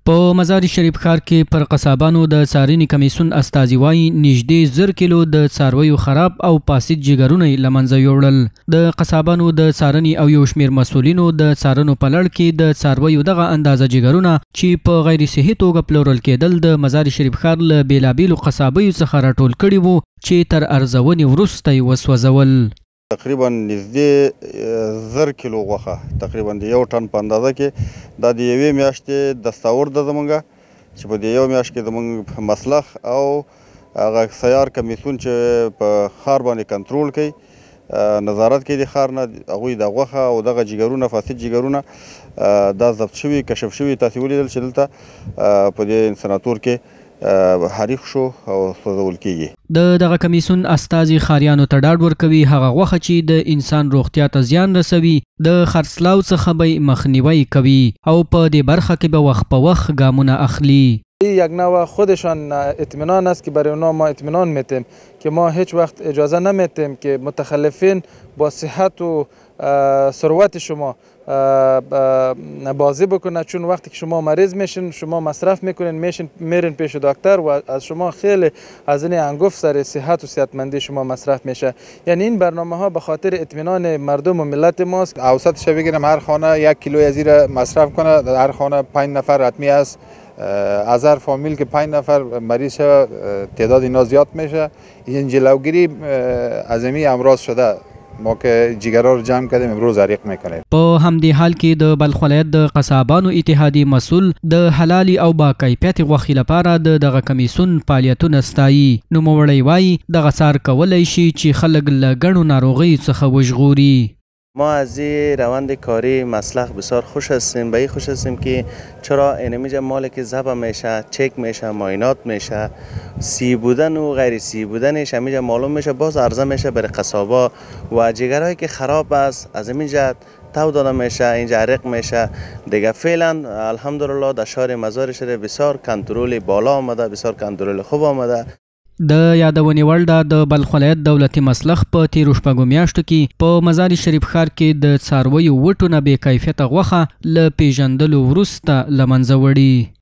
په مزار شریف ښار کې پر قصابانو د څارنې کمیسیون استازي وایي نږدې 1000 کیلو د څارویو خراب او فاسد جګرونه له منځه یوړل. د قصابانو د څارنې او یو شمېر مسؤلینو د څارنو په لړ کې د څارویو دغه اندازه جګرونه چې په غیر صحي توګه پلورل کېدل د مزار شریف ښار له بېلابېلو قصابیو څخه راټول کړي وو چې تر ارزونې وروسته یې وسوځول. تقریبا نږدې 1000 کیلو غوښه تقریبا د 1 ټن په اندازه کې دا د یوې میاشتې دستاور ده زمونږ چې په دې یو میاشت کې زمونږ مسلخ او هغه سیار کمیسیون چې په ښار باندې کنټرول کوي نظارت کوي د ښار نه هغوی د غوښه او دغه جګرونه فاسد جګرونه دا ضبط شوي کشف شوي تاسې ولیدل چې دلته په دې انسناتور کې حریق شو او سوځول کیږي. دغه کمیسیون استازي ښاریانو ته ډاډ ورکوي هغه غوښه چې د انسان روغتیا ته زیان رسوي د خرڅلاو څخه به مخنیوی کوي او په دې برخه کې به وخت په وخت ګامونه اخلي. یک نوع خودشان اطمینان است که برای اونا ما اطمینان میتیم که ما هیچ وقت اجازه نمیتیم که متخلفین با صحت و ثروت شما بازی بکنه، چون وقتی که شما مریض میشین شما مصرف میکنین میرین پیش دکتر و از شما خیلی از این انگفت سر صحت و صحتمندی شما مصرف میشه. یعنی این برنامه ها به خاطر اطمینان مردم و ملت ماست. اوسطش بگیرم هر خانه 1 کیلو از زیر مصرف کنه، در هر خانه 5 نفر حتمی است. از هر فامیل که 5 نفر مریض شد تعداد اینا زیاد میشه. این جلوگیری از این امراض شده ما که جگرها رو جمع کردیم امروز حریق میکنیم. په همدې حال کې د بلخ ولایت د قصابانو اتحادیې مسؤل د حلالي او با کیفیت غوښې لپاره دغه کمیسیون فعالیتونه ستایي. نوموړی وایي دغه څار کولی شي چې خلک له ګڼو ناروغیو څخه وژغوري. ما از این روند کاری مسلخ بسیار خوش هستیم. به این خوش هستیم که چرا اینمیجا مالی که ضبط میشه چک میشه معاینات میشه سی بودن و غیر سی بودنش همیجا معلوم میشه باز عرضه میشه برای قصابا و جگرهایی که خراب است از اینجا تو داده میشه اینجا حریق میشه دیگه. فعلا الحمدلله در شهر مزار شریف بسیار کنترل بالا آمده، بسیار کنترل خوب آمده. د یادونې وړ ده د بلخ ولایت دولتي مسلخ په تیرو شپږو میاشتو کې په مزار شریف ښار کې د څارویو وټو نه بې کیفیته غوښه له پیژندلو وروسته له منځه وړي.